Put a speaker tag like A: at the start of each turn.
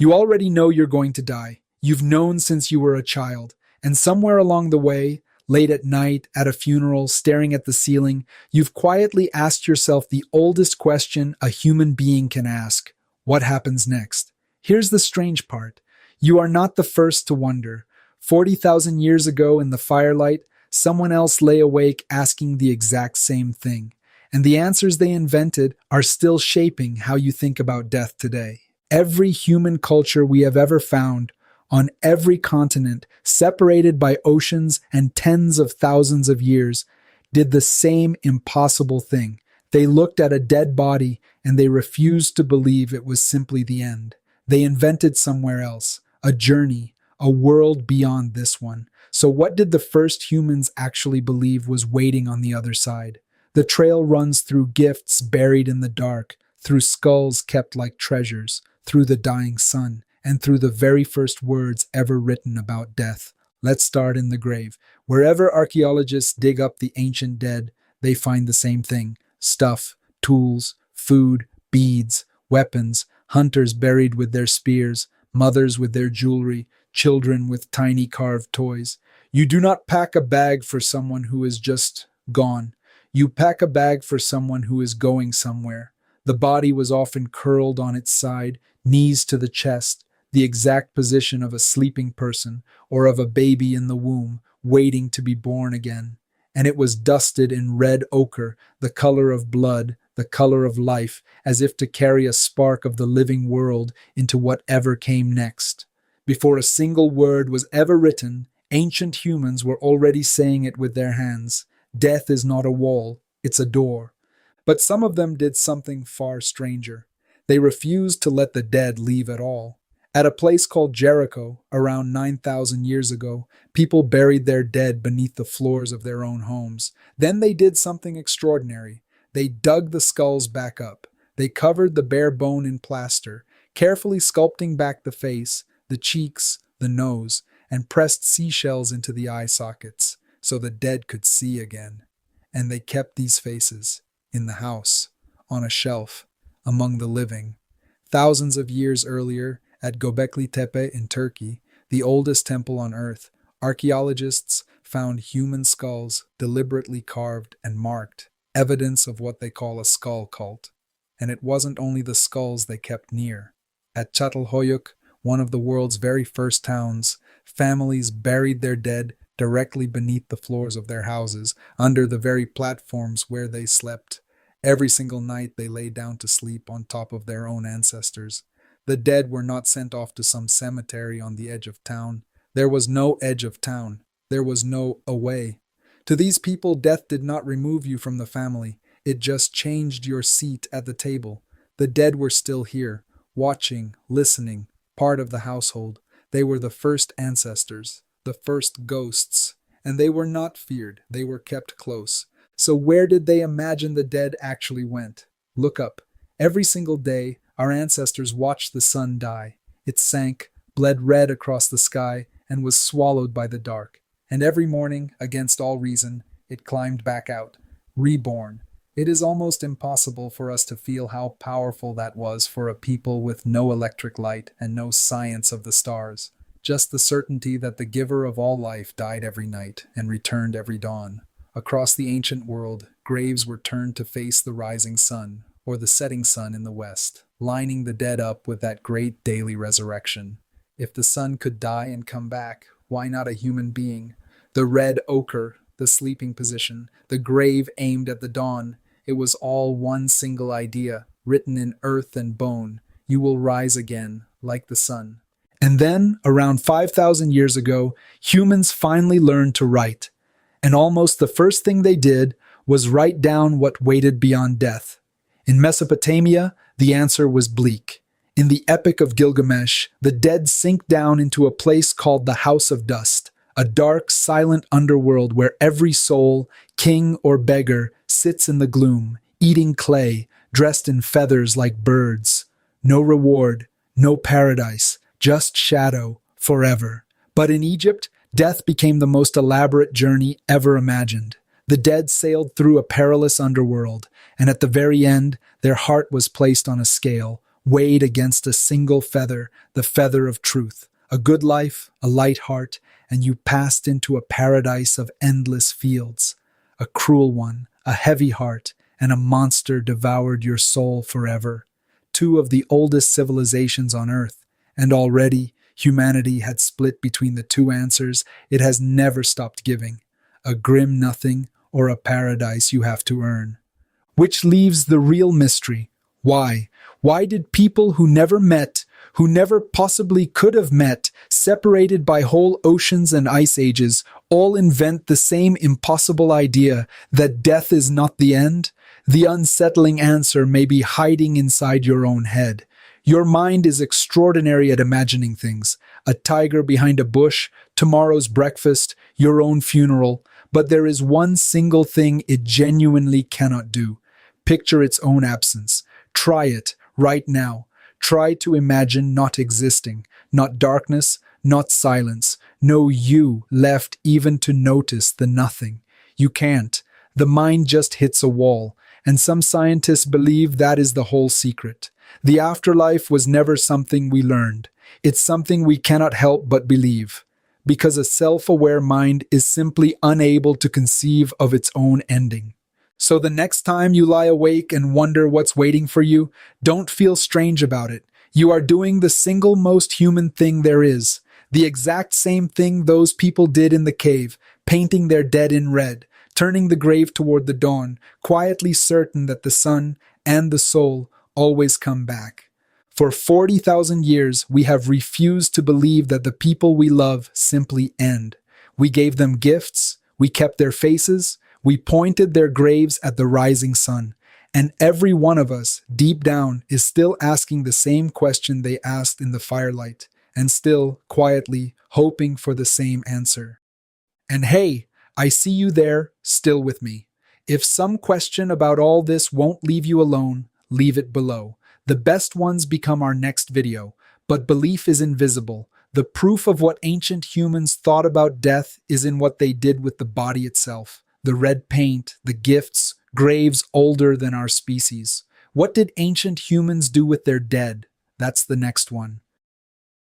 A: You already know you're going to die. You've known since you were a child. And somewhere along the way, late at night, at a funeral, staring at the ceiling, you've quietly asked yourself the oldest question a human being can ask. What happens next? Here's the strange part. You are not the first to wonder. 40,000 years ago in the firelight, someone else lay awake asking the exact same thing. And the answers they invented are still shaping how you think about death today. Every human culture we have ever found, on every continent, separated by oceans and tens of thousands of years, did the same impossible thing. They looked at a dead body and they refused to believe it was simply the end. They invented somewhere else, a journey, a world beyond this one. So what did the first humans actually believe was waiting on the other side? The trail runs through gifts buried in the dark, through skulls kept like treasures, through the dying sun, and through the very first words ever written about death. Let's start in the grave. Wherever archaeologists dig up the ancient dead, they find the same thing: stuff, tools, food, beads, weapons, hunters buried with their spears, mothers with their jewelry, children with tiny carved toys. You do not pack a bag for someone who is just gone. You pack a bag for someone who is going somewhere. The body was often curled on its side, knees to the chest, the exact position of a sleeping person or of a baby in the womb, waiting to be born again. And it was dusted in red ochre, the color of blood, the color of life, as if to carry a spark of the living world into whatever came next. Before a single word was ever written, ancient humans were already saying it with their hands. Death is not a wall, it's a door. But some of them did something far stranger. They refused to let the dead leave at all. At a place called Jericho, around 9,000 years ago, people buried their dead beneath the floors of their own homes. Then they did something extraordinary. They dug the skulls back up. They covered the bare bone in plaster, carefully sculpting back the face, the cheeks, the nose, and pressed seashells into the eye sockets, so the dead could see again. And they kept these faces in the house, on a shelf, among the living. Thousands of years earlier, at Göbekli Tepe in Turkey, the oldest temple on Earth, archaeologists found human skulls deliberately carved and marked, evidence of what they call a skull cult. And it wasn't only the skulls they kept near. At Çatalhöyük, one of the world's very first towns, families buried their dead directly beneath the floors of their houses, under the very platforms where they slept. Every single night they lay down to sleep on top of their own ancestors. The dead were not sent off to some cemetery on the edge of town. There was no edge of town. There was no away. To these people, death did not remove you from the family. It just changed your seat at the table. The dead were still here, watching, listening, part of the household. They were the first ancestors, the first ghosts, and they were not feared. They were kept close. So where did they imagine the dead actually went? Look up. Every single day, our ancestors watched the sun die. It sank, bled red across the sky, and was swallowed by the dark. And every morning, against all reason, it climbed back out, reborn. It is almost impossible for us to feel how powerful that was for a people with no electric light and no science of the stars. Just the certainty that the giver of all life died every night and returned every dawn. Across the ancient world, graves were turned to face the rising sun, or the setting sun in the west, lining the dead up with that great daily resurrection. If the sun could die and come back, why not a human being? The red ochre, the sleeping position, the grave aimed at the dawn, it was all one single idea, written in earth and bone. You will rise again, like the sun. And then, around 5,000 years ago, humans finally learned to write. And almost the first thing they did was write down what waited beyond death. In Mesopotamia, the answer was bleak. In the Epic of Gilgamesh, the dead sink down into a place called the House of Dust, a dark, silent underworld where every soul, king or beggar, sits in the gloom, eating clay, dressed in feathers like birds. No reward, no paradise, just shadow, forever. But in Egypt, death became the most elaborate journey ever imagined. The dead sailed through a perilous underworld, and at the very end, their heart was placed on a scale, weighed against a single feather, the feather of truth. A good life, a light heart, and you passed into a paradise of endless fields. A cruel one, a heavy heart, and a monster devoured your soul forever. Two of the oldest civilizations on Earth, and already humanity had split between the two answers it has never stopped giving. A grim nothing or a paradise you have to earn. Which leaves the real mystery. Why? Why did people who never met, who never possibly could have met, separated by whole oceans and ice ages, all invent the same impossible idea that death is not the end? The unsettling answer may be hiding inside your own head. Your mind is extraordinary at imagining things. A tiger behind a bush, tomorrow's breakfast, your own funeral. But there is one single thing it genuinely cannot do. Picture its own absence. Try it right now. Try to imagine not existing, not darkness, not silence, no you left even to notice the nothing. You can't. The mind just hits a wall, and some scientists believe that is the whole secret. The afterlife was never something we learned. It's something we cannot help but believe, because a self-aware mind is simply unable to conceive of its own ending. So the next time you lie awake and wonder what's waiting for you, don't feel strange about it. You are doing the single most human thing there is. The exact same thing those people did in the cave, painting their dead in red, turning the grave toward the dawn, quietly certain that the sun and the soul always come back. For 40,000 years, we have refused to believe that the people we love simply end. We gave them gifts, we kept their faces, we pointed their graves at the rising sun, and every one of us, deep down, is still asking the same question they asked in the firelight, and still, quietly, hoping for the same answer. And hey, I see you there, still with me. If some question about all this won't leave you alone, leave it below. The best ones become our next video, but belief is invisible. The proof of what ancient humans thought about death is in what they did with the body itself. The red paint, the gifts, graves older than our species. What did ancient humans do with their dead? That's the next one.